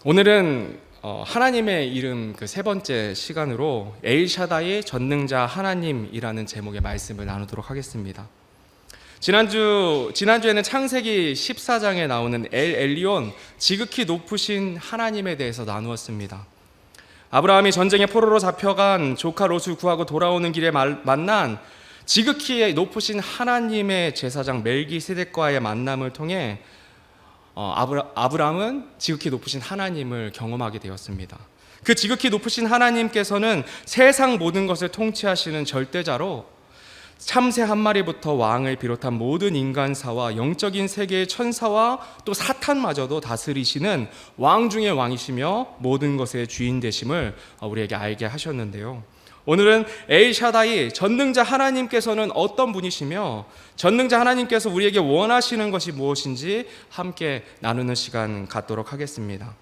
오늘은 하나님의 이름 그 세 번째 시간으로 엘샤다이 전능자 하나님이라는 제목의 말씀을 나누도록 하겠습니다. 지난주에는 창세기 14장에 나오는 엘 엘리온, 지극히 높으신 하나님에 대해서 나누었습니다. 아브라함이 전쟁의 포로로 잡혀간 조카 롯을 구하고 돌아오는 길에 만난 지극히 높으신 하나님의 제사장 멜기세덱과의 만남을 통해 아브라함은 지극히 높으신 하나님을 경험하게 되었습니다. 그 지극히 높으신 하나님께서는 세상 모든 것을 통치하시는 절대자로 참새 한 마리부터 왕을 비롯한 모든 인간사와 영적인 세계의 천사와 또 사탄마저도 다스리시는 왕 중의 왕이시며 모든 것의 주인 되심을 우리에게 알게 하셨는데요. 오늘은 엘샤다이 전능자 하나님께서는 어떤 분이시며 전능자 하나님께서 우리에게 원하시는 것이 무엇인지 함께 나누는 시간 갖도록 하겠습니다.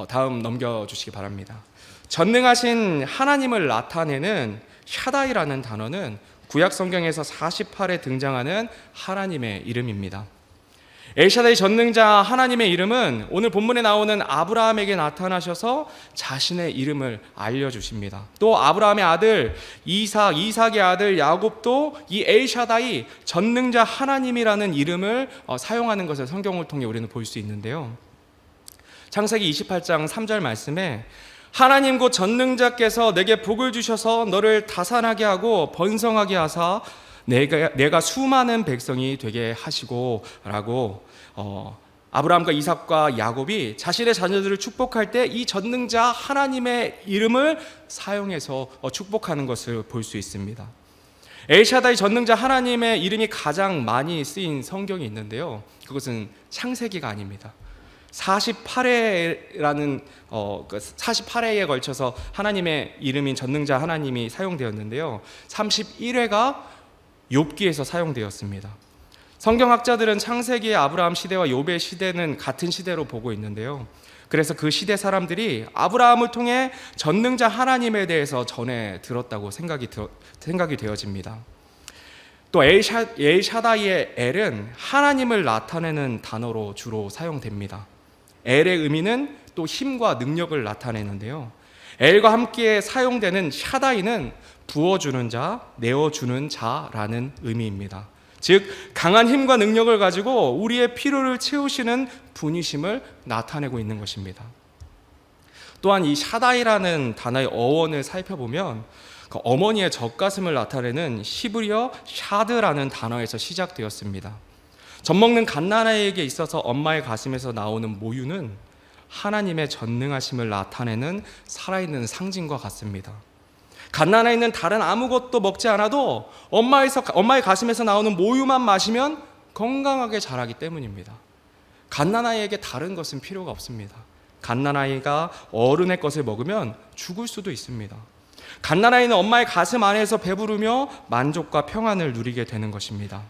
다음 넘겨주시기 바랍니다. 전능하신 하나님을 나타내는 샤다이라는 단어는 구약 성경에서 48에 등장하는 하나님의 이름입니다. 엘샤다이 전능자 하나님의 이름은 오늘 본문에 나오는 아브라함에게 나타나셔서 자신의 이름을 알려주십니다. 또 아브라함의 아들 이삭의 아들 야곱도 이 엘샤다이 전능자 하나님이라는 이름을 사용하는 것을 성경을 통해 우리는 볼 수 있는데요. 창세기 28장 3절 말씀에 하나님 곧 전능자께서 내게 복을 주셔서 너를 다산하게 하고 번성하게 하사 내가 수많은 백성이 되게 하시고 라고 아브라함과 이삭과 야곱이 자신의 자녀들을 축복할 때 이 전능자 하나님의 이름을 사용해서 축복하는 것을 볼 수 있습니다. 엘샤다이 전능자 하나님의 이름이 가장 많이 쓰인 성경이 있는데요, 그것은 창세기가 아닙니다. 48회라는 48회에 걸쳐서 하나님의 이름인 전능자 하나님이 사용되었는데요, 31회가 욥기에서 사용되었습니다. 성경학자들은 창세기의 아브라함 시대와 욥의 시대는 같은 시대로 보고 있는데요, 그래서 그 시대 사람들이 아브라함을 통해 전능자 하나님에 대해서 전해 들었다고 생각이 되어집니다. 또 엘샤다이의 엘은 하나님을 나타내는 단어로 주로 사용됩니다. 엘의 의미는 또 힘과 능력을 나타내는데요, 엘과 함께 사용되는 샤다이는 부어주는 자, 내어주는 자라는 의미입니다. 즉 강한 힘과 능력을 가지고 우리의 필요를 채우시는 분이심을 나타내고 있는 것입니다. 또한 이 샤다이라는 단어의 어원을 살펴보면 그 어머니의 젖가슴을 나타내는 히브리어 샤드라는 단어에서 시작되었습니다. 젖먹는 갓난아이에게 있어서 엄마의 가슴에서 나오는 모유는 하나님의 전능하심을 나타내는 살아있는 상징과 같습니다. 갓난아이는 다른 아무것도 먹지 않아도 엄마의 가슴에서 나오는 모유만 마시면 건강하게 자라기 때문입니다. 갓난아이에게 다른 것은 필요가 없습니다. 갓난아이가 어른의 것을 먹으면 죽을 수도 있습니다. 갓난아이는 엄마의 가슴 안에서 배부르며 만족과 평안을 누리게 되는 것입니다.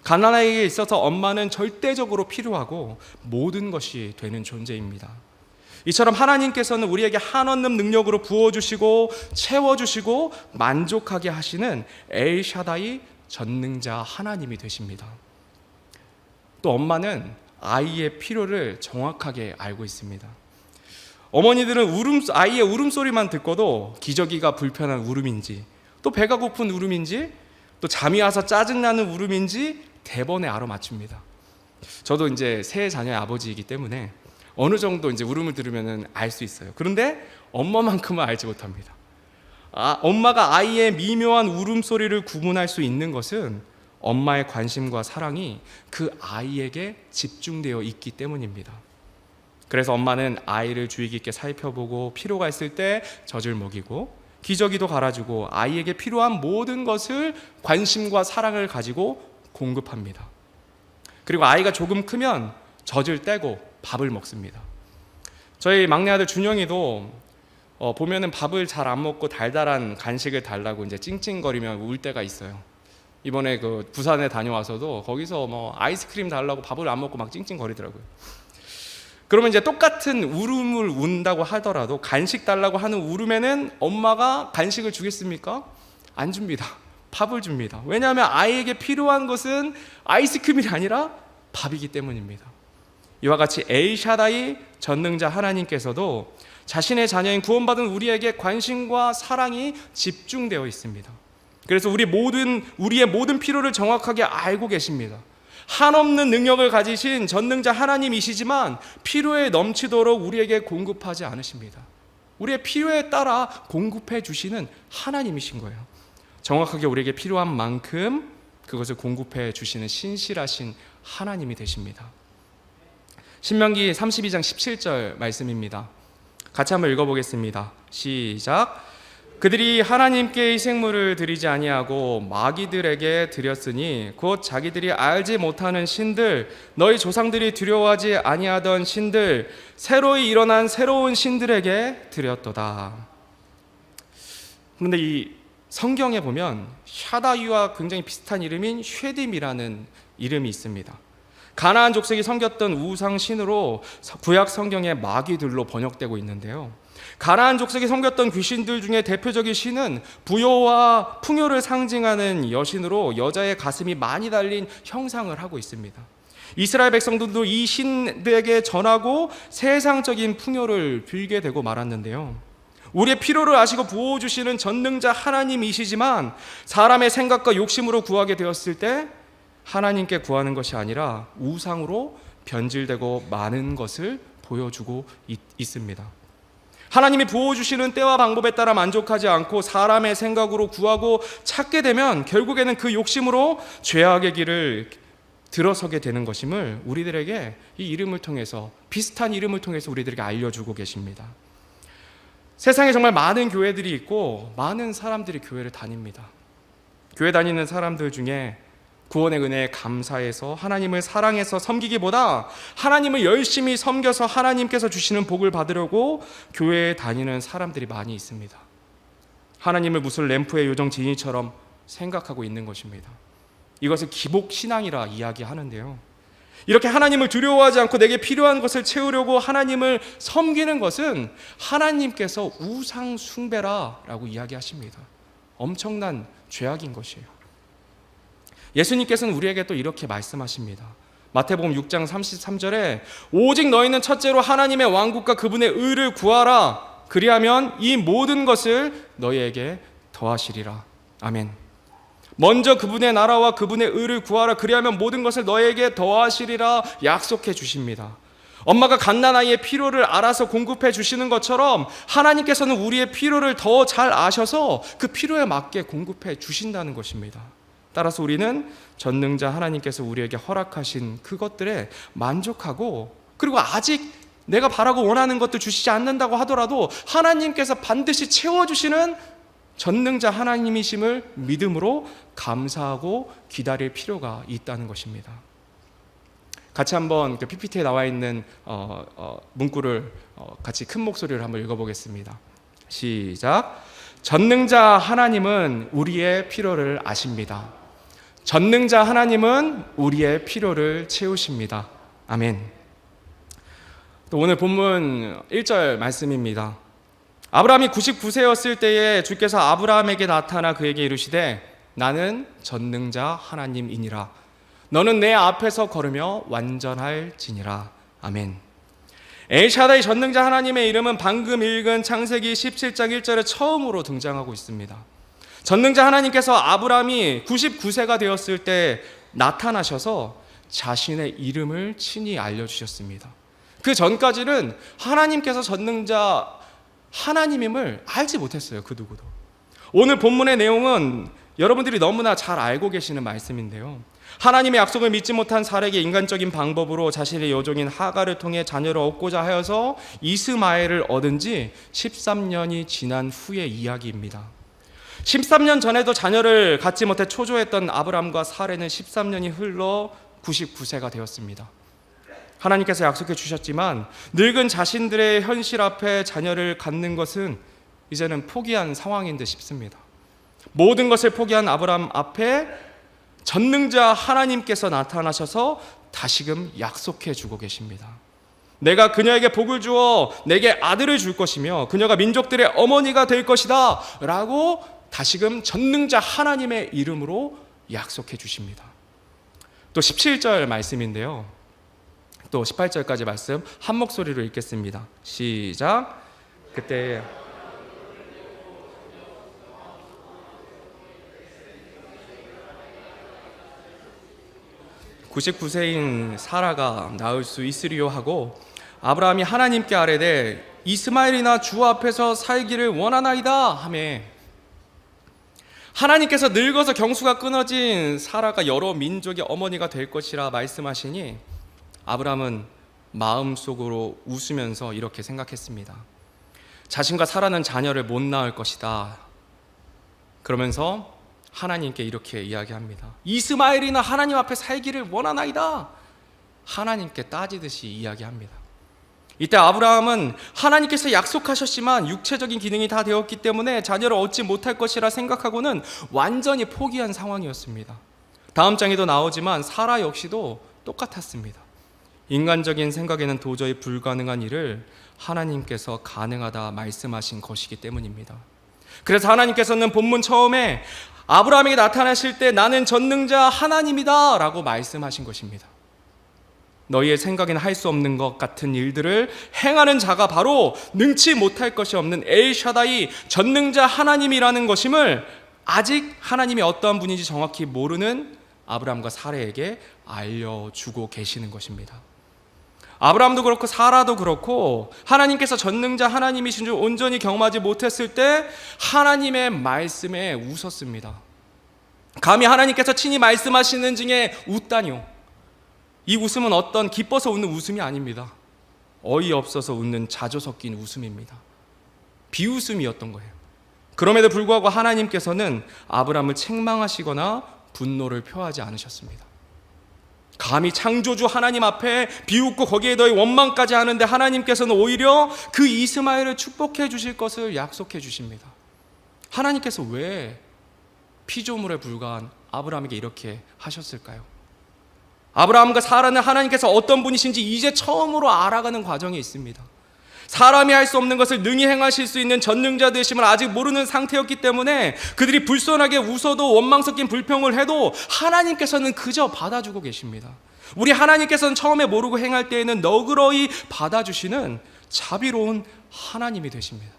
갓난아이에게 있어서 엄마는 절대적으로 필요하고 모든 것이 되는 존재입니다. 이처럼 하나님께서는 우리에게 한없는 능력으로 부어주시고 채워주시고 만족하게 하시는 엘샤다이 전능자 하나님이 되십니다. 또 엄마는 아이의 필요를 정확하게 알고 있습니다. 어머니들은 아이의 울음소리만 듣고도 기저귀가 불편한 울음인지, 또 배가 고픈 울음인지, 또 잠이 와서 짜증나는 울음인지 대번에 알아맞춥니다. 저도 이제 세 자녀의 아버지이기 때문에 어느 정도 이제 울음을 들으면 알 수 있어요. 그런데 엄마만큼은 알지 못합니다. 엄마가 아이의 미묘한 울음소리를 구분할 수 있는 것은 엄마의 관심과 사랑이 그 아이에게 집중되어 있기 때문입니다. 그래서 엄마는 아이를 주의 깊게 살펴보고 필요가 있을 때 젖을 먹이고 기저귀도 갈아주고 아이에게 필요한 모든 것을 관심과 사랑을 가지고 공급합니다. 그리고 아이가 조금 크면 젖을 떼고 밥을 먹습니다. 저희 막내 아들 준영이도 보면은 밥을 잘 안 먹고 달달한 간식을 달라고 이제 찡찡거리며 울 때가 있어요. 이번에 그 부산에 다녀와서도 거기서 아이스크림 달라고 밥을 안 먹고 막 찡찡거리더라고요. 그러면 이제 똑같은 울음을 운다고 하더라도 간식 달라고 하는 울음에는 엄마가 간식을 주겠습니까? 안 줍니다. 밥을 줍니다. 왜냐하면 아이에게 필요한 것은 아이스크림이 아니라 밥이기 때문입니다. 이와 같이 엘샤다이 전능자 하나님께서도 자신의 자녀인 구원받은 우리에게 관심과 사랑이 집중되어 있습니다. 그래서 우리의 모든 필요를 정확하게 알고 계십니다. 한없는 능력을 가지신 전능자 하나님이시지만 필요에 넘치도록 우리에게 공급하지 않으십니다. 우리의 필요에 따라 공급해 주시는 하나님이신 거예요. 정확하게 우리에게 필요한 만큼 그것을 공급해 주시는 신실하신 하나님이 되십니다. 신명기 32장 17절 말씀입니다. 같이 한번 읽어보겠습니다. 시작. 그들이 하나님께 희생물을 드리지 아니하고 마귀들에게 드렸으니 곧 자기들이 알지 못하는 신들, 너희 조상들이 두려워하지 아니하던 신들, 새로이 일어난 새로운 신들에게 드렸도다. 그런데 이 성경에 보면 샤다이와 굉장히 비슷한 이름인 쉐딤이라는 이름이 있습니다. 가나안 족속이 섬겼던 우상 신으로 구약 성경의 마귀들로 번역되고 있는데요. 가나안 족속이 섬겼던 귀신들 중에 대표적인 신은 부요와 풍요를 상징하는 여신으로 여자의 가슴이 많이 달린 형상을 하고 있습니다. 이스라엘 백성들도 이 신들에게 전하고 세상적인 풍요를 빌게 되고 말았는데요. 우리의 필요를 아시고 부어주시는 전능자 하나님이시지만 사람의 생각과 욕심으로 구하게 되었을 때 하나님께 구하는 것이 아니라 우상으로 변질되고 많은 것을 보여주고 있습니다. 하나님이 부어주시는 때와 방법에 따라 만족하지 않고 사람의 생각으로 구하고 찾게 되면 결국에는 그 욕심으로 죄악의 길을 들어서게 되는 것임을 우리들에게 이 이름을 통해서, 비슷한 이름을 통해서 우리들에게 알려주고 계십니다. 세상에 정말 많은 교회들이 있고 많은 사람들이 교회를 다닙니다. 교회 다니는 사람들 중에 구원의 은혜에 감사해서 하나님을 사랑해서 섬기기보다 하나님을 열심히 섬겨서 하나님께서 주시는 복을 받으려고 교회에 다니는 사람들이 많이 있습니다. 하나님을 무슨 램프의 요정 지니처럼 생각하고 있는 것입니다. 이것을 기복신앙이라 이야기하는데요. 이렇게 하나님을 두려워하지 않고 내게 필요한 것을 채우려고 하나님을 섬기는 것은 하나님께서 우상 숭배라라고 이야기하십니다. 엄청난 죄악인 것이에요. 예수님께서는 우리에게 또 이렇게 말씀하십니다. 마태복음 6장 33절에 오직 너희는 첫째로 하나님의 왕국과 그분의 의를 구하라. 그리하면 이 모든 것을 너희에게 더하시리라. 아멘. 먼저 그분의 나라와 그분의 의를 구하라. 그리하면 모든 것을 너희에게 더하시리라 약속해 주십니다. 엄마가 갓난아이의 필요를 알아서 공급해 주시는 것처럼 하나님께서는 우리의 필요를 더 잘 아셔서 그 필요에 맞게 공급해 주신다는 것입니다. 따라서 우리는 전능자 하나님께서 우리에게 허락하신 그것들에 만족하고, 그리고 아직 내가 바라고 원하는 것들 주시지 않는다고 하더라도 하나님께서 반드시 채워주시는 전능자 하나님이심을 믿음으로 감사하고 기다릴 필요가 있다는 것입니다. 같이 한번 그 PPT에 나와 있는 문구를 같이 큰 목소리로 한번 읽어보겠습니다. 시작. 전능자 하나님은 우리의 필요를 아십니다. 전능자 하나님은 우리의 필요를 채우십니다. 아멘. 또 오늘 본문 1절 말씀입니다. 아브라함이 99세였을 때에 주께서 아브라함에게 나타나 그에게 이르시되 나는 전능자 하나님이니라. 너는 내 앞에서 걸으며 완전할지니라. 아멘. 엘샤다이 전능자 하나님의 이름은 방금 읽은 창세기 17장 1절에 처음으로 등장하고 있습니다. 전능자 하나님께서 아브라함이 99세가 되었을 때 나타나셔서 자신의 이름을 친히 알려주셨습니다. 그 전까지는 하나님께서 전능자 하나님임을 알지 못했어요. 그 누구도. 오늘 본문의 내용은 여러분들이 너무나 잘 알고 계시는 말씀인데요. 하나님의 약속을 믿지 못한 사렉이 인간적인 방법으로 자신의 여종인 하갈을 통해 자녀를 얻고자 하여서 이스마엘을 얻은 지 13년이 지난 후의 이야기입니다. 13년 전에도 자녀를 갖지 못해 초조했던 아브람과 사레는 13년이 흘러 99세가 되었습니다. 하나님께서 약속해 주셨지만 늙은 자신들의 현실 앞에 자녀를 갖는 것은 이제는 포기한 상황인 듯 싶습니다. 모든 것을 포기한 아브람 앞에 전능자 하나님께서 나타나셔서 다시금 약속해 주고 계십니다. 내가 그녀에게 복을 주어 내게 아들을 줄 것이며 그녀가 민족들의 어머니가 될 것이다 라고 다시금 전능자 하나님의 이름으로 약속해 주십니다. 또 17절 말씀인데요. 또 18절까지 말씀 한 목소리로 읽겠습니다. 시작. 그때 99세인 사라가 낳을 수 있으리요 하고 아브라함이 하나님께 아뢰되 이스마엘이나 주 앞에서 살기를 원하나이다 하매 하나님께서 늙어서 경수가 끊어진 사라가 여러 민족의 어머니가 될 것이라 말씀하시니 아브라함은 마음속으로 웃으면서 이렇게 생각했습니다. 자신과 사라는 자녀를 못 낳을 것이다. 그러면서 하나님께 이렇게 이야기합니다. 이스마엘이나 하나님 앞에 살기를 원하나이다. 하나님께 따지듯이 이야기합니다. 이때 아브라함은 하나님께서 약속하셨지만 육체적인 기능이 다 되었기 때문에 자녀를 얻지 못할 것이라 생각하고는 완전히 포기한 상황이었습니다. 다음 장에도 나오지만 사라 역시도 똑같았습니다. 인간적인 생각에는 도저히 불가능한 일을 하나님께서 가능하다 말씀하신 것이기 때문입니다. 그래서 하나님께서는 본문 처음에 아브라함에게 나타나실 때 나는 전능자 하나님이다 라고 말씀하신 것입니다. 너희의 생각에는 할 수 없는 것 같은 일들을 행하는 자가 바로 능치 못할 것이 없는 엘샤다이 전능자 하나님이라는 것임을 아직 하나님이 어떠한 분인지 정확히 모르는 아브라함과 사라에게 알려주고 계시는 것입니다. 아브라함도 그렇고 사라도 그렇고 하나님께서 전능자 하나님이신 줄 온전히 경험하지 못했을 때 하나님의 말씀에 웃었습니다. 감히 하나님께서 친히 말씀하시는 중에 웃다니요. 이 웃음은 어떤 기뻐서 웃는 웃음이 아닙니다. 어이없어서 웃는 자조 섞인 웃음입니다. 비웃음이었던 거예요. 그럼에도 불구하고 하나님께서는 아브라함을 책망하시거나 분노를 표하지 않으셨습니다. 감히 창조주 하나님 앞에 비웃고 거기에 더해 원망까지 하는데 하나님께서는 오히려 그 이스마엘을 축복해 주실 것을 약속해 주십니다. 하나님께서 왜 피조물에 불과한 아브라함에게 이렇게 하셨을까요? 아브라함과 사라는 하나님께서 어떤 분이신지 이제 처음으로 알아가는 과정에 있습니다. 사람이 할 수 없는 것을 능히 행하실 수 있는 전능자 되심을 아직 모르는 상태였기 때문에 그들이 불손하게 웃어도 원망 섞인 불평을 해도 하나님께서는 그저 받아주고 계십니다. 우리 하나님께서는 처음에 모르고 행할 때에는 너그러이 받아주시는 자비로운 하나님이 되십니다.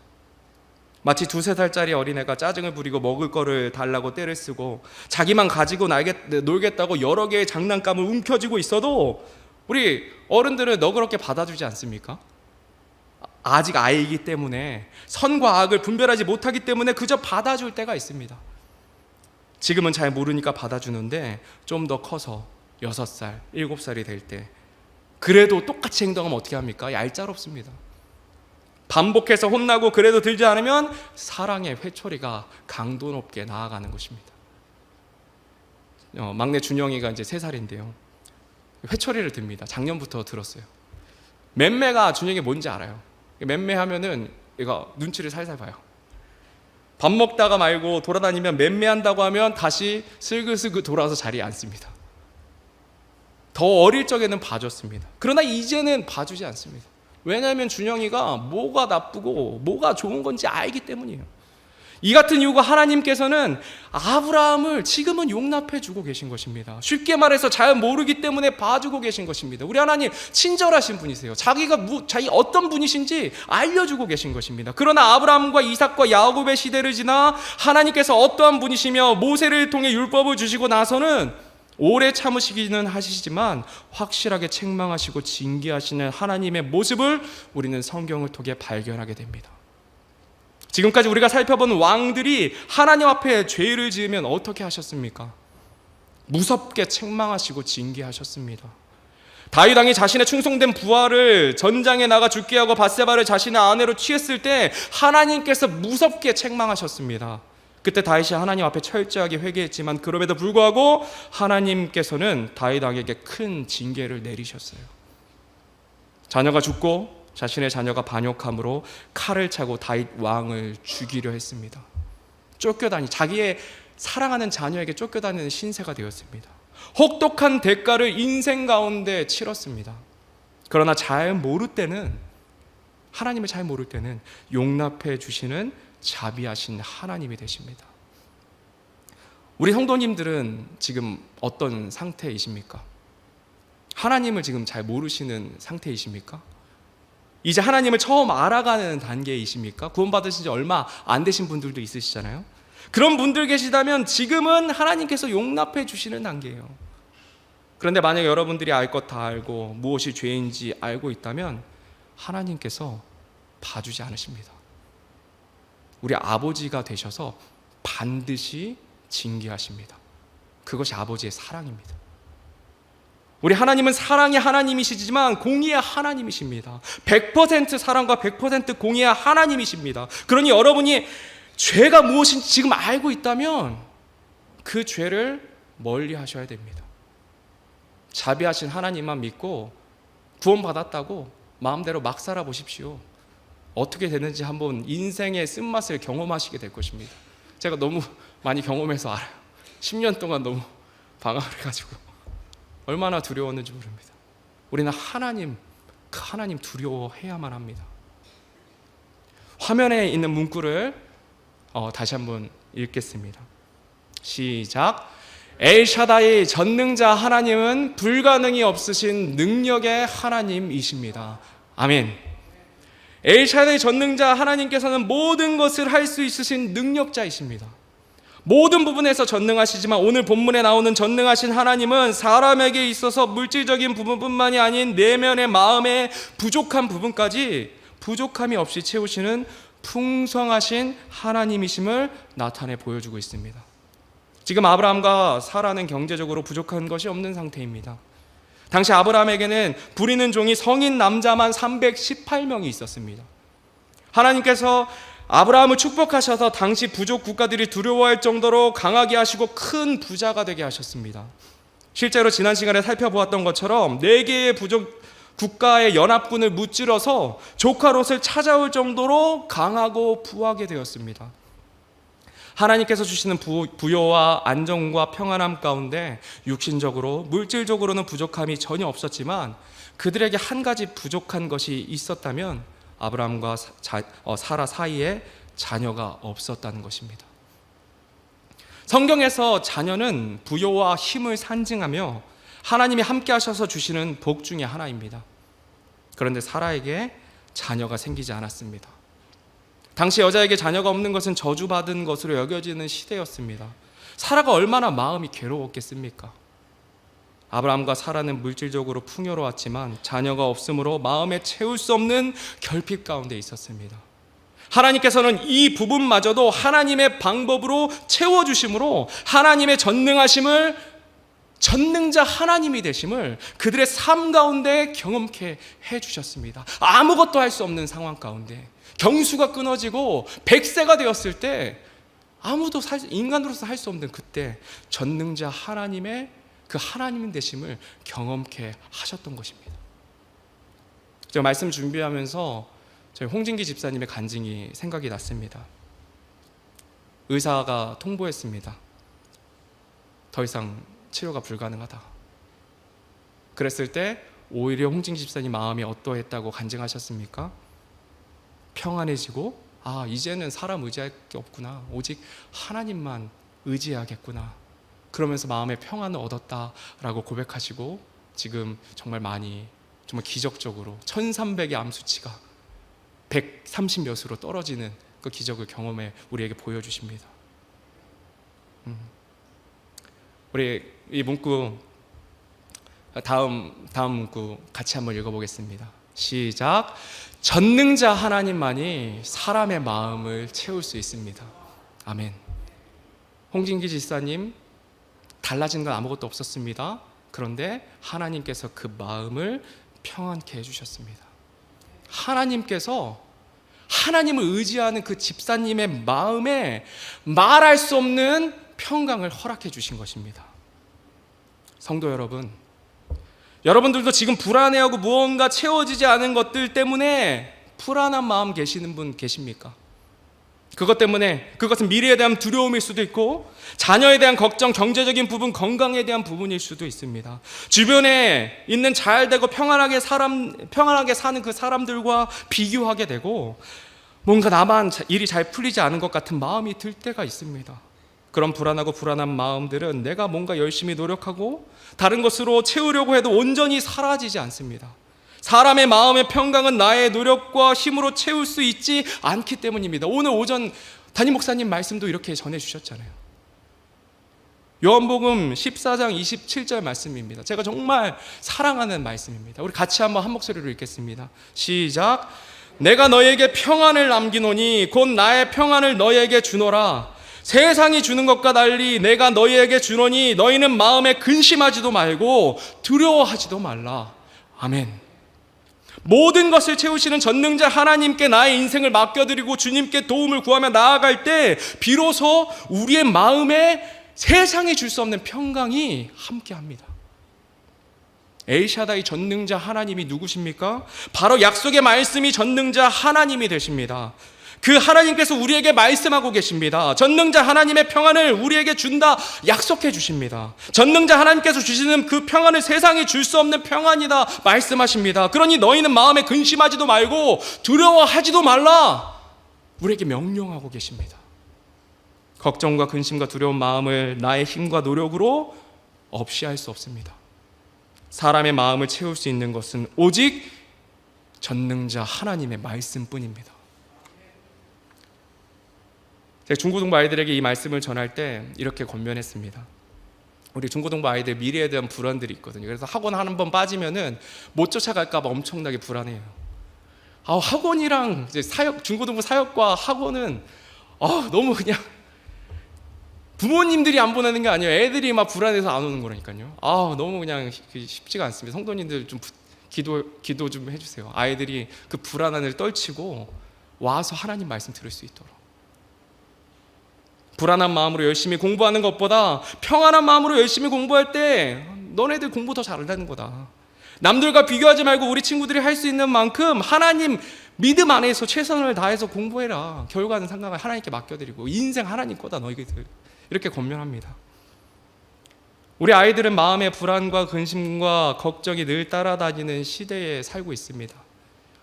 마치 2-3살짜리 어린애가 짜증을 부리고 먹을 거를 달라고 떼를 쓰고 자기만 가지고 놀겠다고 여러 개의 장난감을 움켜쥐고 있어도 우리 어른들은 너그럽게 받아주지 않습니까? 아직 아이이기 때문에 선과 악을 분별하지 못하기 때문에 그저 받아줄 때가 있습니다. 지금은 잘 모르니까 받아주는데 좀 더 커서 6살, 7살이 될 때 그래도 똑같이 행동하면 어떻게 합니까? 얄짤없습니다. 반복해서 혼나고 그래도 들지 않으면 사랑의 회초리가 강도 높게 나아가는 것입니다. 막내 준영이가 이제 3살인데요. 회초리를 듭니다. 작년부터 들었어요. 맴매가 준영이 뭔지 알아요. 맴매하면은 얘가 눈치를 살살 봐요. 밥 먹다가 말고 돌아다니면 맴매한다고 하면 다시 슬그슬그 돌아와서 자리에 앉습니다. 더 어릴 적에는 봐줬습니다. 그러나 이제는 봐주지 않습니다. 왜냐하면 준영이가 뭐가 나쁘고 뭐가 좋은 건지 알기 때문이에요. 이 같은 이유가 하나님께서는 아브라함을 지금은 용납해 주고 계신 것입니다. 쉽게 말해서 잘 모르기 때문에 봐주고 계신 것입니다. 우리 하나님 친절하신 분이세요. 자기 어떤 분이신지 알려주고 계신 것입니다. 그러나 아브라함과 이삭과 야곱의 시대를 지나 하나님께서 어떠한 분이시며 모세를 통해 율법을 주시고 나서는 오래 참으시기는 하시지만 확실하게 책망하시고 징계하시는 하나님의 모습을 우리는 성경을 통해 발견하게 됩니다. 지금까지 우리가 살펴본 왕들이 하나님 앞에 죄를 지으면 어떻게 하셨습니까? 무섭게 책망하시고 징계하셨습니다. 다윗 왕이 자신의 충성된 부하를 전장에 나가 죽게 하고 밧세바를 자신의 아내로 취했을 때 하나님께서 무섭게 책망하셨습니다. 그때 다윗이 하나님 앞에 철저하게 회개했지만 그럼에도 불구하고 하나님께서는 다윗 왕에게 큰 징계를 내리셨어요. 자녀가 죽고 자신의 자녀가 반역함으로 칼을 차고 다윗 왕을 죽이려 했습니다. 자기의 사랑하는 자녀에게 쫓겨다니는 신세가 되었습니다. 혹독한 대가를 인생 가운데 치렀습니다. 그러나 하나님을 잘 모를 때는 용납해 주시는 자비하신 하나님이 되십니다. 우리 성도님들은 지금 어떤 상태이십니까? 하나님을 지금 잘 모르시는 상태이십니까? 이제 하나님을 처음 알아가는 단계이십니까? 구원받으신 지 얼마 안 되신 분들도 있으시잖아요. 그런 분들 계시다면 지금은 하나님께서 용납해 주시는 단계예요. 그런데 만약 여러분들이 알 것 다 알고 무엇이 죄인지 알고 있다면 하나님께서 봐주지 않으십니다. 우리 아버지가 되셔서 반드시 징계하십니다. 그것이 아버지의 사랑입니다. 우리 하나님은 사랑의 하나님이시지만 공의의 하나님이십니다. 100% 사랑과 100% 공의의 하나님이십니다. 그러니 여러분이 죄가 무엇인지 지금 알고 있다면 그 죄를 멀리 하셔야 됩니다. 자비하신 하나님만 믿고 구원받았다고 마음대로 막 살아보십시오. 어떻게 되는지 한번 인생의 쓴맛을 경험하시게 될 것입니다. 제가 너무 많이 경험해서 알아요. 10년 동안 너무 방황을 해가지고 얼마나 두려웠는지 모릅니다. 우리는 하나님, 그 하나님 두려워해야만 합니다. 화면에 있는 문구를 다시 한번 읽겠습니다. 시작. 엘샤다이 전능자 하나님은 불가능이 없으신 능력의 하나님이십니다. 아멘. 엘샤다이 전능자 하나님께서는 모든 것을 할 수 있으신 능력자이십니다. 모든 부분에서 전능하시지만 오늘 본문에 나오는 전능하신 하나님은 사람에게 있어서 물질적인 부분뿐만이 아닌 내면의 마음의 부족한 부분까지 부족함이 없이 채우시는 풍성하신 하나님이심을 나타내 보여주고 있습니다. 지금 아브라함과 사라는 경제적으로 부족한 것이 없는 상태입니다. 당시 아브라함에게는 부리는 종이 성인 남자만 318명이 있었습니다. 하나님께서 아브라함을 축복하셔서 당시 부족 국가들이 두려워할 정도로 강하게 하시고 큰 부자가 되게 하셨습니다. 실제로 지난 시간에 살펴보았던 것처럼 4개의 부족 국가의 연합군을 무찌러서 조카 롯을 찾아올 정도로 강하고 부하게 되었습니다. 하나님께서 주시는 부요와 안정과 평안함 가운데 육신적으로 물질적으로는 부족함이 전혀 없었지만 그들에게 한 가지 부족한 것이 있었다면 아브라함과 사라 사이에 자녀가 없었다는 것입니다. 성경에서 자녀는 부요와 힘을 상징하며 하나님이 함께 하셔서 주시는 복 중에 하나입니다. 그런데 사라에게 자녀가 생기지 않았습니다. 당시 여자에게 자녀가 없는 것은 저주받은 것으로 여겨지는 시대였습니다. 사라가 얼마나 마음이 괴로웠겠습니까? 아브라함과 사라는 물질적으로 풍요로웠지만 자녀가 없으므로 마음에 채울 수 없는 결핍 가운데 있었습니다. 하나님께서는 이 부분마저도 하나님의 방법으로 채워주심으로 하나님의 전능하심을, 전능자 하나님이 되심을 그들의 삶 가운데 경험케 해주셨습니다. 아무것도 할 수 없는 상황 가운데 경수가 끊어지고 100세가 되었을 때 아무도 인간으로서 할 수 없는 그때 전능자 하나님의 그 하나님 되심을 경험케 하셨던 것입니다. 제가 말씀 준비하면서 저희 홍진기 집사님의 간증이 생각이 났습니다. 의사가 통보했습니다. 더 이상 치료가 불가능하다. 그랬을 때 오히려 홍진기 집사님 마음이 어떠했다고 간증하셨습니까? 평안해지고 이제는 사람 의지할 게 없구나. 오직 하나님만 의지해야겠구나. 그러면서 마음의 평안을 얻었다라고 고백하시고 지금 정말 기적적으로 1300의 암수치가 130몇으로 떨어지는 그 기적을 경험해 우리에게 보여주십니다. 우리 이 문구 다음 문구 같이 한번 읽어보겠습니다. 시작. 전능자 하나님만이 사람의 마음을 채울 수 있습니다. 아멘. 홍진기 집사님 달라진 건 아무것도 없었습니다. 그런데 하나님께서 그 마음을 평안케 해주셨습니다. 하나님께서 하나님을 의지하는 그 집사님의 마음에 말할 수 없는 평강을 허락해 주신 것입니다. 성도 여러분, 여러분들도 지금 불안해하고 무언가 채워지지 않은 것들 때문에 불안한 마음 계시는 분 계십니까? 그것 때문에 그것은 미래에 대한 두려움일 수도 있고 자녀에 대한 걱정, 경제적인 부분, 건강에 대한 부분일 수도 있습니다. 주변에 있는 잘되고 평안하게 사는 그 사람들과 비교하게 되고 뭔가 나만 일이 잘 풀리지 않은 것 같은 마음이 들 때가 있습니다. 그런 불안한 마음들은 내가 뭔가 열심히 노력하고 다른 것으로 채우려고 해도 온전히 사라지지 않습니다. 사람의 마음의 평강은 나의 노력과 힘으로 채울 수 있지 않기 때문입니다. 오늘 오전 담임 목사님 말씀도 이렇게 전해주셨잖아요. 요한복음 14장 27절 말씀입니다. 제가 정말 사랑하는 말씀입니다. 우리 같이 한번 한 목소리로 읽겠습니다. 시작. 내가 너에게 평안을 남기노니 곧 나의 평안을 너에게 주노라. 세상이 주는 것과 달리 내가 너희에게 주노니 너희는 마음에 근심하지도 말고 두려워하지도 말라. 아멘. 모든 것을 채우시는 전능자 하나님께 나의 인생을 맡겨드리고 주님께 도움을 구하며 나아갈 때 비로소 우리의 마음에 세상이 줄 수 없는 평강이 함께합니다. 엘샤다이 전능자 하나님이 누구십니까? 바로 약속의 말씀이 전능자 하나님이 되십니다. 그 하나님께서 우리에게 말씀하고 계십니다. 전능자 하나님의 평안을 우리에게 준다 약속해 주십니다. 전능자 하나님께서 주시는 그 평안을 세상이 줄 수 없는 평안이다 말씀하십니다. 그러니 너희는 마음에 근심하지도 말고 두려워하지도 말라 우리에게 명령하고 계십니다. 걱정과 근심과 두려운 마음을 나의 힘과 노력으로 없이 할 수 없습니다. 사람의 마음을 채울 수 있는 것은 오직 전능자 하나님의 말씀뿐입니다. 제가 중고등부 아이들에게 이 말씀을 전할 때 이렇게 권면했습니다. 우리 중고등부 아이들 미래에 대한 불안들이 있거든요. 그래서 학원 한 번 빠지면은 못 쫓아갈까 봐 엄청나게 불안해요. 학원이랑 이제 중고등부 사역과 학원은 너무 그냥 부모님들이 안 보내는 게 아니에요. 애들이 막 불안해서 안 오는 거라니까요. 너무 그냥 쉽지가 않습니다. 성도님들 좀 기도 좀 해주세요. 아이들이 그 불안함을 떨치고 와서 하나님 말씀 들을 수 있도록. 불안한 마음으로 열심히 공부하는 것보다 평안한 마음으로 열심히 공부할 때 너네들 공부 더 잘하는 거다. 남들과 비교하지 말고 우리 친구들이 할 수 있는 만큼 하나님 믿음 안에서 최선을 다해서 공부해라. 결과는 상관없이 하나님께 맡겨드리고 인생 하나님 거다 너희들. 이렇게 권면합니다. 우리 아이들은 마음의 불안과 근심과 걱정이 늘 따라다니는 시대에 살고 있습니다.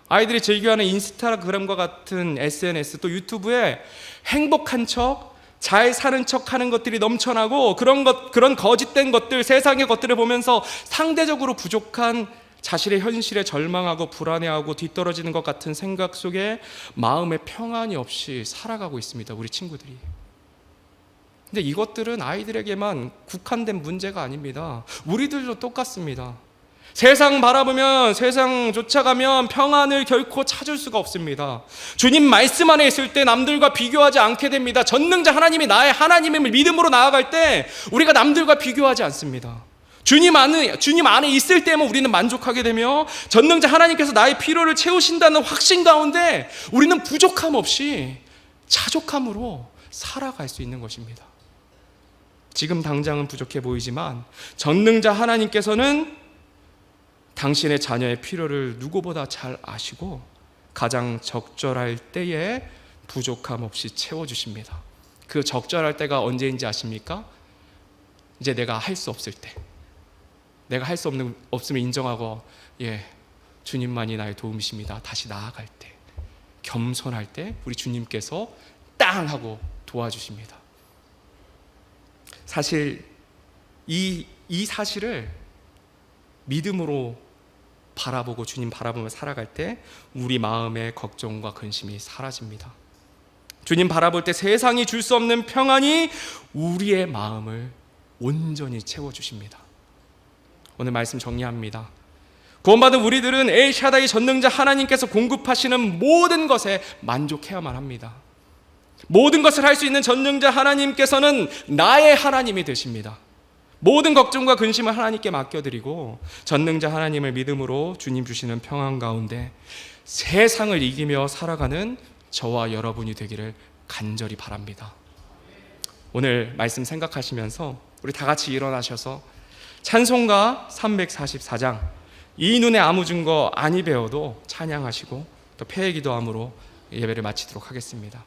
아이들이 즐겨하는 인스타그램과 같은 SNS 또 유튜브에 행복한 척, 잘 사는 척 하는 것들이 넘쳐나고 그런 거짓된 것들, 세상의 것들을 보면서 상대적으로 부족한 자신의 현실에 절망하고 불안해하고 뒤떨어지는 것 같은 생각 속에 마음의 평안이 없이 살아가고 있습니다. 우리 친구들이. 근데 이것들은 아이들에게만 국한된 문제가 아닙니다. 우리들도 똑같습니다. 세상 바라보면 세상 쫓아가면 평안을 결코 찾을 수가 없습니다. 주님 말씀 안에 있을 때 남들과 비교하지 않게 됩니다. 전능자 하나님이 나의 하나님임을 믿음으로 나아갈 때 우리가 남들과 비교하지 않습니다. 주님 안에 있을 때만 우리는 만족하게 되며 전능자 하나님께서 나의 필요를 채우신다는 확신 가운데 우리는 부족함 없이 자족함으로 살아갈 수 있는 것입니다. 지금 당장은 부족해 보이지만 전능자 하나님께서는 당신의 자녀의 필요를 누구보다 잘 아시고 가장 적절할 때에 부족함 없이 채워주십니다. 그 적절할 때가 언제인지 아십니까? 이제 내가 할 수 없을 때, 내가 할 수 없음을 인정하고 주님만이 나의 도움이십니다. 다시 나아갈 때, 겸손할 때 우리 주님께서 땅 하고 도와주십니다. 사실 이 사실을 믿음으로 바라보고 주님 바라보며 살아갈 때 우리 마음의 걱정과 근심이 사라집니다. 주님 바라볼 때 세상이 줄 수 없는 평안이 우리의 마음을 온전히 채워주십니다. 오늘 말씀 정리합니다. 구원받은 우리들은 엘샤다이 전능자 하나님께서 공급하시는 모든 것에 만족해야만 합니다. 모든 것을 할 수 있는 전능자 하나님께서는 나의 하나님이 되십니다. 모든 걱정과 근심을 하나님께 맡겨드리고 전능자 하나님을 믿음으로 주님 주시는 평안 가운데 세상을 이기며 살아가는 저와 여러분이 되기를 간절히 바랍니다. 오늘 말씀 생각하시면서 우리 다 같이 일어나셔서 찬송가 344장 이 눈에 아무 증거 아니 배워도 찬양하시고 또 폐회기도함으로 예배를 마치도록 하겠습니다.